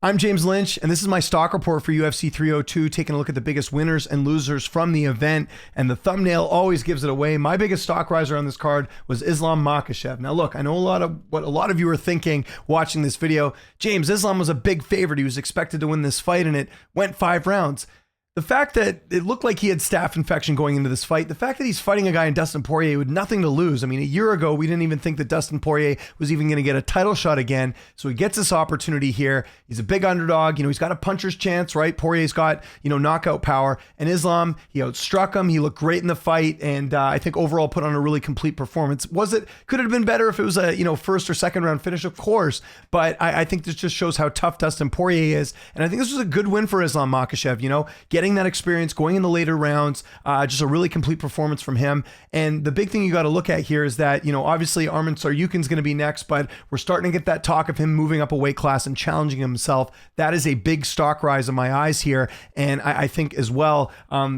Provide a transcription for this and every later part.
I'm James Lynch, and this is my stock report for UFC 302, taking a look at the biggest winners and losers from the event, and the thumbnail always gives it away. My biggest stock riser on this card was Islam Makhachev. Now look, I know what a lot of you are thinking watching this video. James, Islam was a big favorite. He was expected to win this fight, and it went 5 rounds. The fact that it looked like he had staph infection going into this fight, the fact that he's fighting a guy in Dustin Poirier with nothing to lose. I mean, a year ago, we didn't even think that Dustin Poirier was even going to get a title shot again. So he gets this opportunity here. He's a big underdog. You know, he's got a puncher's chance, right? Poirier's got, knockout power. And Islam, he outstruck him. He looked great in the fight. And I think overall put on a really complete performance. Could it have been better if it was a, first or second round finish? Of course. But I think this just shows how tough Dustin Poirier is. And I think this was a good win for Islam Makhachev, getting that experience, going in the later rounds, just a really complete performance from him. And the big thing you got to look at here is that, obviously Arman Tsarukyan's going to be next, but we're starting to get that talk of him moving up a weight class and challenging himself. That is a big stock rise in my eyes here. And I think as well,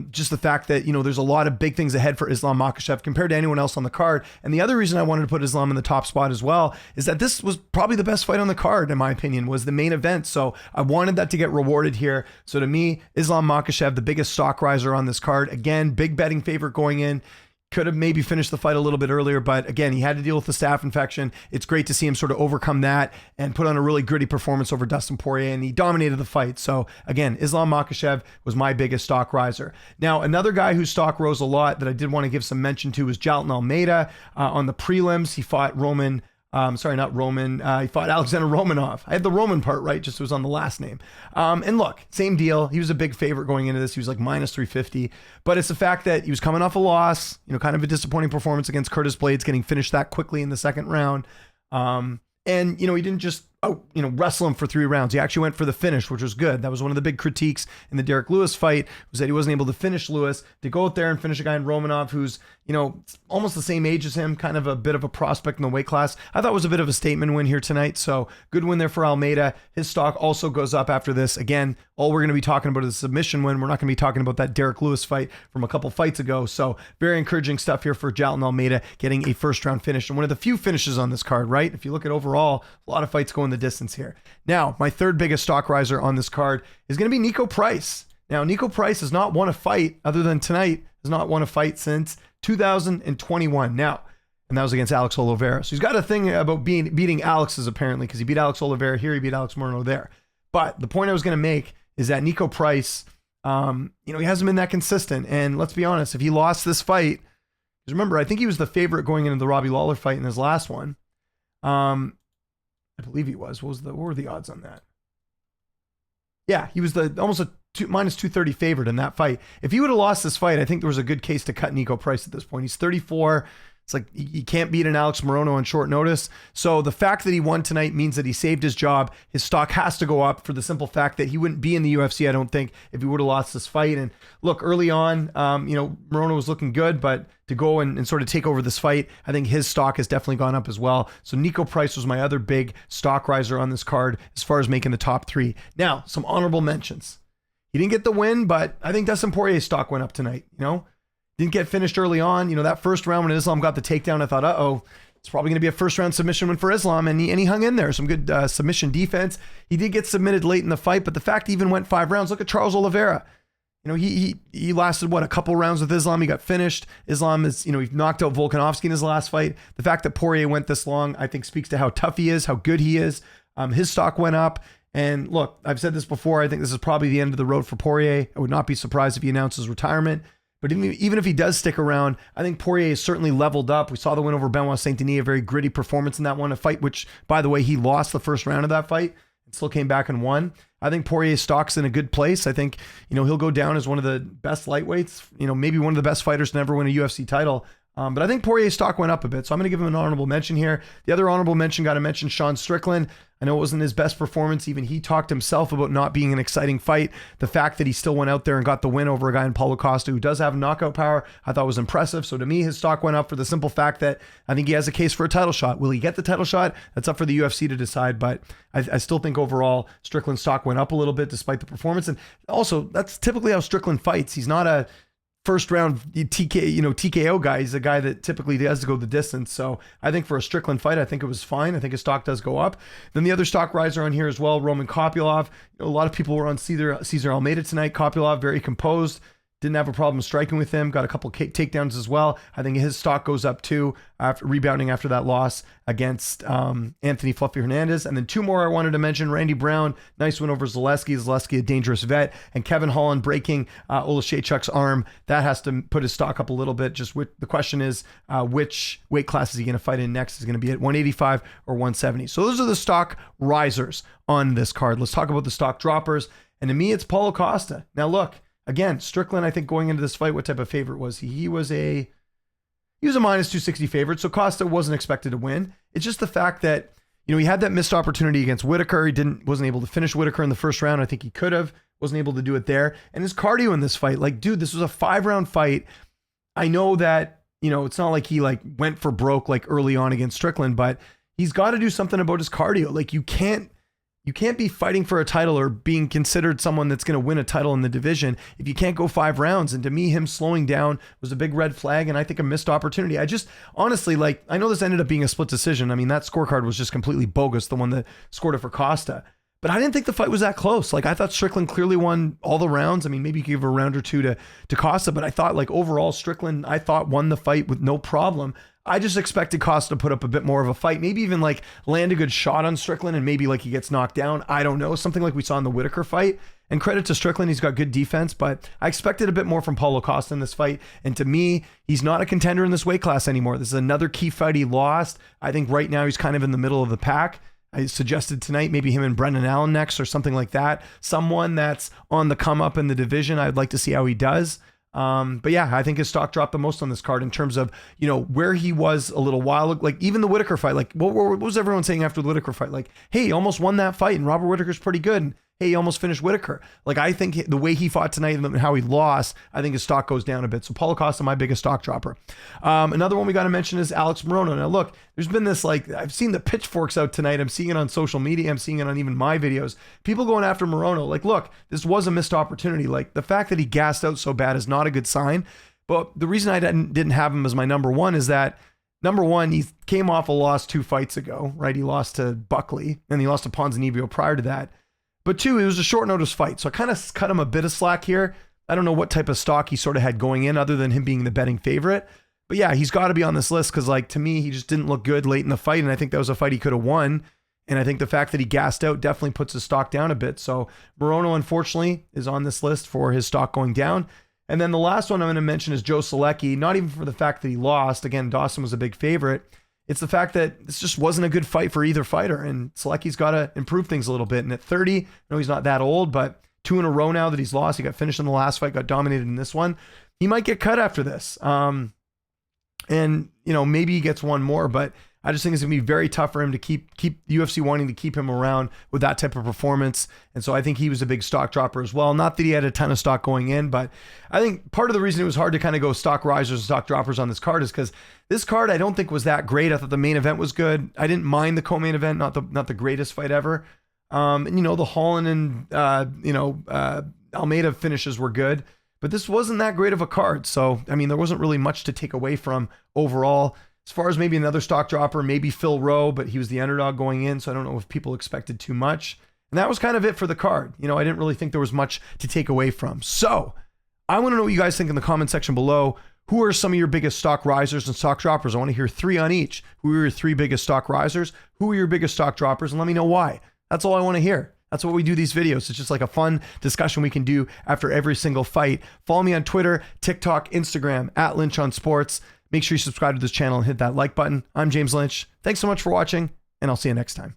just the fact that, there's a lot of big things ahead for Islam Makhachev compared to anyone else on the card. And the other reason I wanted to put Islam in the top spot as well is that this was probably the best fight on the card, in my opinion, was the main event. So I wanted that to get rewarded here. So to me, Islam Makhachev, the biggest stock riser on this card. Again, big betting favorite going in. Could have maybe finished the fight a little bit earlier, but again, he had to deal with the staph infection. It's great to see him sort of overcome that and put on a really gritty performance over Dustin Poirier, and he dominated the fight. So again, Islam Makhachev was my biggest stock riser. Now, another guy whose stock rose a lot that I did want to give some mention to was Jailton Almeida. On the prelims, he fought he fought Alexander Romanov. I had the Roman part right, just it was on the last name. And look, same deal. He was a big favorite going into this. He was like minus 350. But it's the fact that he was coming off a loss, kind of a disappointing performance against Curtis Blades, getting finished that quickly in the second round. And, he didn't just, wrestle him for 3 rounds. He actually went for the finish, which was good. That was one of the big critiques in the Derek Lewis fight, was that he wasn't able to finish Lewis. To go out there and finish a guy in Romanov who's, almost the same age as him, kind of a bit of a prospect in the weight class, I thought was a bit of a statement win here tonight. So good win there for Almeida. His stock also goes up after this. Again, all we're going to be talking about is a submission win. We're not going to be talking about that Derek Lewis fight from a couple fights ago. So very encouraging stuff here for Jailton Almeida, getting a first round finish and one of the few finishes on this card, right? If you look at overall, a lot of fights going the distance here. Now, my third biggest stock riser on this card is going to be Niko Price. Now, Niko Price has not won a fight other than tonight, has not won a fight since 2021. Now, and that was against Alex Oliveira. So he's got a thing about beating Alex's apparently, because he beat Alex Oliveira here, he beat Alex Moreno there. But the point I was going to make is that Niko Price, he hasn't been that consistent. And let's be honest, if he lost this fight, because remember, I think he was the favorite going into the Robbie Lawler fight in his last one. I believe he was. What were the odds on that? Yeah, he was almost a minus 230 favorite in that fight. If he would have lost this fight, I think there was a good case to cut Niko Price at this point. He's 34. It's like you can't beat an Alex Moreno on short notice. So the fact that he won tonight means that he saved his job. His stock has to go up for the simple fact that he wouldn't be in the UFC, I don't think, if he would have lost this fight. And look, early on, Moreno was looking good, but to go and sort of take over this fight, I think his stock has definitely gone up as well. So Niko Price was my other big stock riser on this card as far as making the top 3. Now, some honorable mentions. He didn't get the win, but I think Dustin Poirier's stock went up tonight, Didn't get finished early on. That first round when Islam got the takedown, I thought, it's probably going to be a first round submission win for Islam. And he hung in there. Some good submission defense. He did get submitted late in the fight, but the fact he even went 5 rounds, look at Charles Oliveira. He lasted, a couple rounds with Islam. He got finished. Islam is, he knocked out Volkanovski in his last fight. The fact that Poirier went this long, I think speaks to how tough he is, how good he is. His stock went up. And look, I've said this before. I think this is probably the end of the road for Poirier. I would not be surprised if he announces retirement. But even if he does stick around, I think Poirier is certainly leveled up. We saw the win over Benoit Saint-Denis, a very gritty performance in that one, a fight which, by the way, he lost the first round of that fight and still came back and won. I think Poirier's stock's in a good place. I think, he'll go down as one of the best lightweights, maybe one of the best fighters to never win a UFC title. But I think Poirier's stock went up a bit, so I'm going to give him an honorable mention here. The other honorable mention, got to mention Sean Strickland. I know it wasn't his best performance. Even he talked himself about not being an exciting fight. The fact that he still went out there and got the win over a guy in Paulo Costa who does have knockout power, I thought was impressive. So to me, his stock went up for the simple fact that I think he has a case for a title shot. Will he get the title shot? That's up for the UFC to decide. But I still think overall Strickland's stock went up a little bit despite the performance. And also, that's typically how Strickland fights. He's not a first round TKO guy. He's a guy that typically does go the distance. So I think for a Strickland fight, I think it was fine. I think his stock does go up. Then the other stock riser on here as well, Roman Kopylov. A lot of people were on Cesar Almeida tonight. Kopylov, very composed. Didn't have a problem striking with him. Got a couple takedowns as well. I think his stock goes up too, after rebounding after that loss against Anthony Fluffy Hernandez. And then two more I wanted to mention. Randy Brown, nice win over Zaleski. Zaleski, a dangerous vet. And Kevin Holland breaking Olszewczyk's arm. That has to put his stock up a little bit. Just the question is, which weight class is he going to fight in next? Is it going to be at 185 or 170? So those are the stock risers on this card. Let's talk about the stock droppers. And to me, it's Paulo Costa. Now look, again, Strickland, I think going into this fight, what type of favorite was he? He was a minus 260 favorite, so Costa wasn't expected to win. It's just the fact that, he had that missed opportunity against Whitaker. He wasn't able to finish Whitaker in the first round. I think he could have, wasn't able to do it there. And his cardio in this fight, like, dude, this was a 5-round fight. I know that, it's not like he went for broke early on against Strickland, but he's got to do something about his cardio. Like, you can't be fighting for a title or being considered someone that's going to win a title in the division if you can't go 5 rounds. And to me, him slowing down was a big red flag, and I think a missed opportunity. I just, honestly, I know this ended up being a split decision. I mean, that scorecard was just completely bogus, the one that scored it for Costa. But I didn't think the fight was that close. I thought Strickland clearly won all the rounds. I mean, maybe you could give a round or two to Costa, but I thought, overall, Strickland, I thought, won the fight with no problem. I just expected Costa to put up a bit more of a fight, maybe even land a good shot on Strickland and maybe he gets knocked down. I don't know. Something like we saw in the Whitaker fight. And credit to Strickland, he's got good defense, but I expected a bit more from Paulo Costa in this fight. And to me, he's not a contender in this weight class anymore. This is another key fight he lost. I think right now he's kind of in the middle of the pack. I suggested tonight maybe him and Brendan Allen next or something like that. Someone that's on the come up in the division. I'd like to see how he does. But yeah, I think his stock dropped the most on this card in terms of, where he was a little while, even the Whitaker fight, what was everyone saying after the Whitaker fight? Hey, he almost won that fight and Robert Whitaker's pretty good. And hey, he almost finished Whitaker. I think the way he fought tonight and how he lost, I think his stock goes down a bit. So Paulo Costa, my biggest stock dropper. Another one we got to mention is Alex Morono. Now look, there's been this, I've seen the pitchforks out tonight. I'm seeing it on social media. I'm seeing it on even my videos. People going after Morono. Look, this was a missed opportunity. The fact that he gassed out so bad is not a good sign. But the reason I didn't have him as my number one is that, number one, he came off a loss 2 fights ago, right? He lost to Buckley and he lost to Ponzinibbio prior to that. But two, it was a short notice fight. So I kind of cut him a bit of slack here. I don't know what type of stock he sort of had going in other than him being the betting favorite. But yeah, he's got to be on this list because to me, he just didn't look good late in the fight. And I think that was a fight he could have won. And I think the fact that he gassed out definitely puts his stock down a bit. So Morono, unfortunately, is on this list for his stock going down. And then the last one I'm going to mention is Joe Solecki, not even for the fact that he lost. Again, Dawson was a big favorite. It's the fact that this just wasn't a good fight for either fighter, and Solecki's got to improve things a little bit. And at 30, I know he's not that old, but 2 in a row now that he's lost. He got finished in the last fight, got dominated in this one. He might get cut after this. And, maybe he gets one more, but I just think it's going to be very tough for him to keep UFC wanting to keep him around with that type of performance. And so I think he was a big stock dropper as well. Not that he had a ton of stock going in, but I think part of the reason it was hard to kind of go stock risers and stock droppers on this card is because this card I don't think was that great. I thought the main event was good. I didn't mind the co-main event, not the greatest fight ever. And the Holland and Almeida finishes were good, but this wasn't that great of a card. So I mean, there wasn't really much to take away from overall. As far as maybe another stock dropper, maybe Phil Rowe, but he was the underdog going in, so I don't know if people expected too much. And that was kind of it for the card. I didn't really think there was much to take away from. So I want to know what you guys think in the comment section below. Who are some of your biggest stock risers and stock droppers? I want to hear 3 on each. Who are your 3 biggest stock risers? Who are your biggest stock droppers? And let me know why. That's all I want to hear. That's what we do these videos. It's just a fun discussion we can do after every single fight. Follow me on Twitter, TikTok, Instagram, @Lynch on Sports. Make sure you subscribe to this channel and hit that like button. I'm James Lynch. Thanks so much for watching, and I'll see you next time.